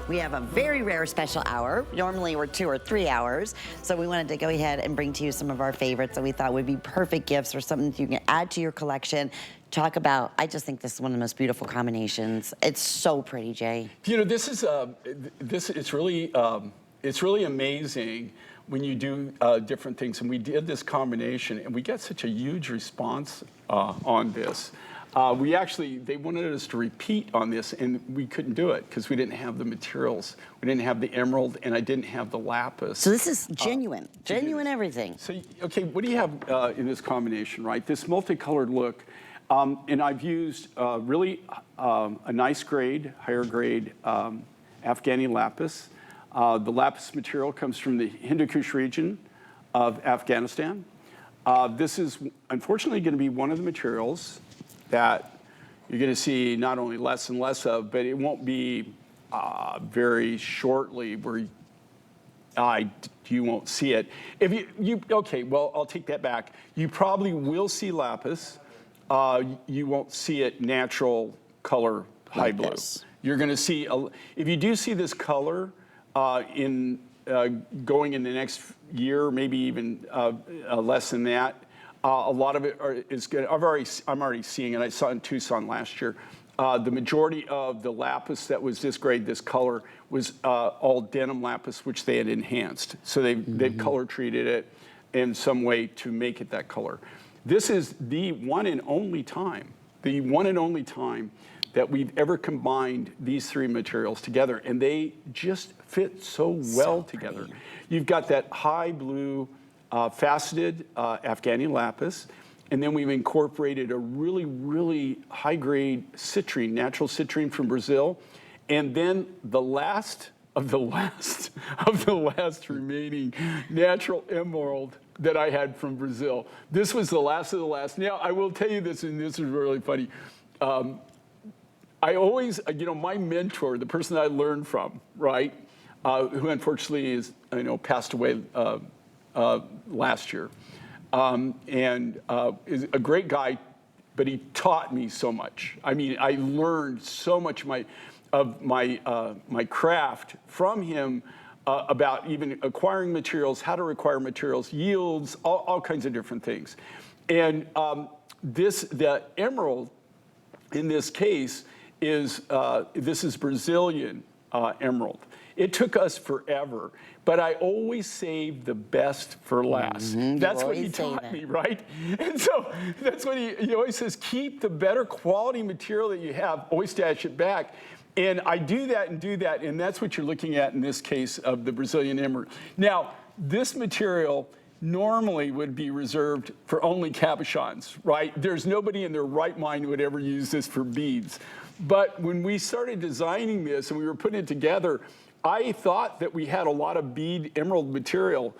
We have a very rare special hour. Normally we're 2 or 3 hours. So we wanted to go ahead and bring to you some of our favorites that we thought would be perfect gifts or something that you can add to your collection. Talk about, I just think this is one of the most beautiful combinations. It's so pretty, Jay. You know, this is, it's really amazing when you do different things. And we did this combination and we got such a huge response on this. They wanted us to repeat on this, and we couldn't do it because we didn't have the materials. We didn't have the emerald, and I didn't have the lapis. So this is genuine, genuine everything. So, okay, what do you have in this combination, right? This multicolored look, and I've used really a nice grade, higher grade Afghani lapis. The lapis material comes from the Hindu Kush region of Afghanistan. This is unfortunately going to be one of the materials that you're going to see not only less and less of, but it won't be very shortly where you won't see it. If okay, well, I'll take that back. You probably will see lapis. You won't see it natural color high blue. You're going to see, if you do see this color going in the next year, maybe even less than that, a lot of it is good. I'm already seeing it. I saw it in Tucson last year. The majority of the lapis that was this grade, this color, was all denim lapis, which they had enhanced. So they've color treated it in some way to make it that color. This is the one and only time that we've ever combined these three materials together, and they just fit so well together. You've got that high blue faceted Afghani lapis, and then we've incorporated a really, really high-grade citrine, natural citrine from Brazil, and then the last remaining natural emerald that I had from Brazil. This was the last of the last. Now, I will tell you this, and this is really funny. I always, you know, my mentor, the person I learned from, right, who unfortunately is, passed away last year, and is a great guy, but he taught me so much. I mean, I learned so much of my craft from him about even acquiring materials, how to require materials, yields, all kinds of different things. And the emerald in this case is this is Brazilian emerald. It took us forever, but I always saved the best for last. That's what he taught me, right? And so that's what he always says, keep the better quality material that you have, always stash it back. And I do that, and that's what you're looking at in this case of the Brazilian emerald. Now, this material normally would be reserved for only cabochons, right? There's nobody in their right mind who would ever use this for beads. But when we started designing this and we were putting it together, I thought that we had a lot of bead emerald material,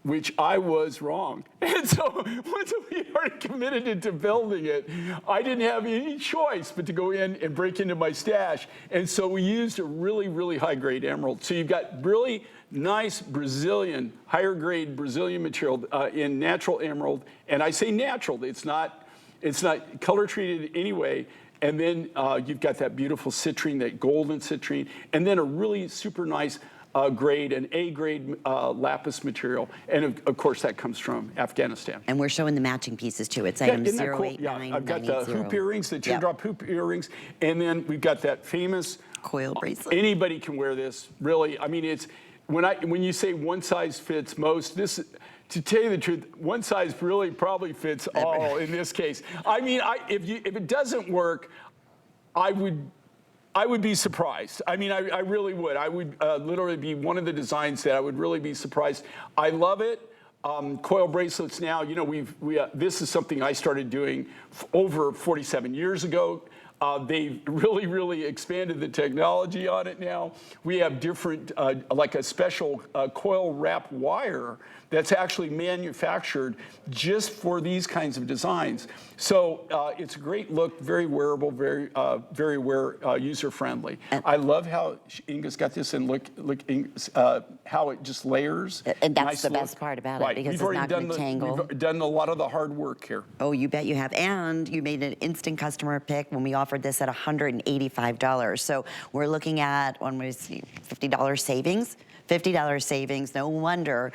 which I was wrong. And so once we already committed into building it, I didn't have any choice but to go in and break into my stash. And so we used a really, really high-grade emerald. So you've got really nice Brazilian, higher-grade Brazilian material in natural emerald. And I say natural, it's not color-treated anyway. And then you've got that beautiful citrine, that golden citrine, and then a really super nice grade, an A-grade lapis material. And of course, that comes from Afghanistan. And we're showing the matching pieces too. It's item 089980. Yeah, I've got the hoop earrings, the teardrop hoop earrings, and then we've got that famous coil bracelet. Anybody can wear this, really. I mean, it's when you say one size fits most, this. To tell you the truth, one size really probably fits all in this case. I mean, if it doesn't work, I would be surprised. I mean, I really would. I would literally be one of the designs that I would really be surprised. I love it. Coil bracelets now, you know, this is something I started doing over 47 years ago. They've really, really expanded the technology on it now. We have different, like a special coil wrap wire that's actually manufactured just for these kinds of designs. So it's a great look, very wearable, very user-friendly. I love how Inga's got this, and look how it just layers. And that's the best part about it, because it's not going to tangle. We've done a lot of the hard work here. Oh, you bet you have. And you made an instant customer pick when we offered offered this at $185. So we're looking at, when we see $50 savings. $50 savings, no wonder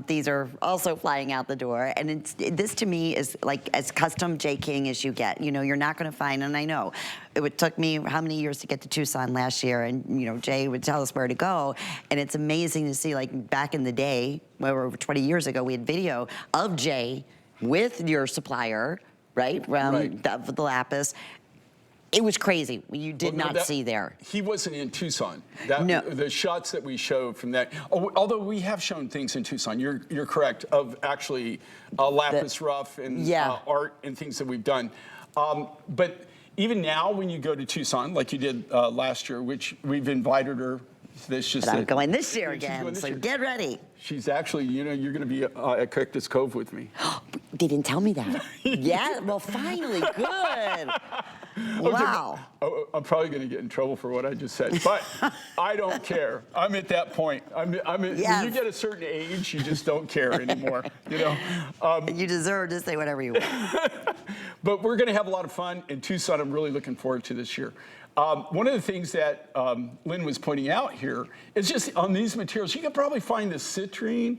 these are also flying out the door. And this to me is like as custom J. King as you get. You know, you're not gonna find, and I know, it took me how many years to get to Tucson last year, and you know, Jay would tell us where to go. And it's amazing to see, like back in the day, over 20 years ago, we had video of Jay with your supplier, right? The Lapis. It was crazy. You did not see there. He wasn't in Tucson. No. The shots that we showed from that, although we have shown things in Tucson, you're correct, of actually lapis rough and art and things that we've done. But even now, when you go to Tucson, like you did last year, which we've invited her, I'm going this year again, so get ready. She's actually, you know, you're going to be at Cactus Cove with me. They didn't tell me that. Yeah, well, finally, good. Wow. I'm probably going to get in trouble for what I just said, but I don't care. I'm at that point. When you get a certain age, you just don't care anymore. You know. You deserve to say whatever you want. But we're going to have a lot of fun in Tucson. I'm really looking forward to this year. One of the things that Lynn was pointing out here is just on these materials, you can probably find the citrine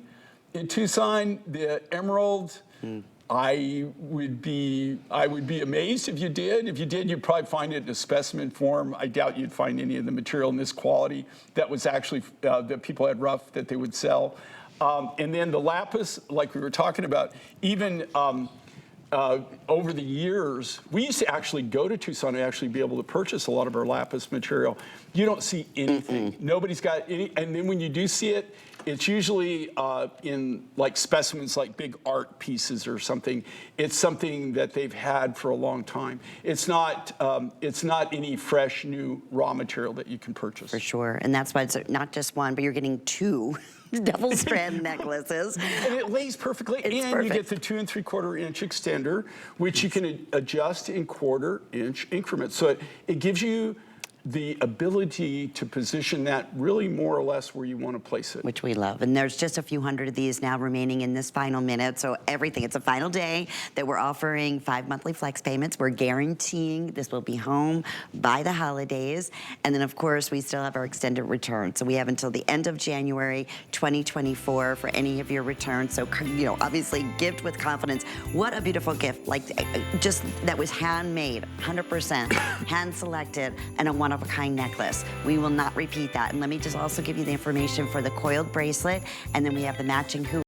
in Tucson, the emerald. I would be amazed if you did. If you did, you'd probably find it in a specimen form. I doubt you'd find any of the material in this quality that was actually that people had rough that they would sell. And then the lapis, like we were talking about, even over the years, we used to actually go to Tucson and actually be able to purchase a lot of our lapis material. You don't see anything. Nobody's got any, and then when you do see it, it's usually in like specimens, like big art pieces or something. It's something that they've had for a long time. It's not any fresh, new raw material that you can purchase. For sure, and that's why it's not just one, but you're getting two double strand necklaces. And it lays perfectly, and you get the 2 3/4 inch extender, which you can adjust in 1/4 inch increments. So it gives you the ability to position that really more or less where you want to place it. Which we love. And there's just a few hundred of these now remaining in this final minute. So everything, it's a final day that we're offering 5 monthly flex payments. We're guaranteeing this will be home by the holidays. And then of course, we still have our extended return. So we have until the end of January 2024 for any of your returns. So, you know, obviously gift with confidence. What a beautiful gift. Like just that was handmade, 100%, hand selected, and a one-of-a-kind necklace. We will not repeat that. And let me just also give you the information for the coiled bracelet, and then we have the matching hoop.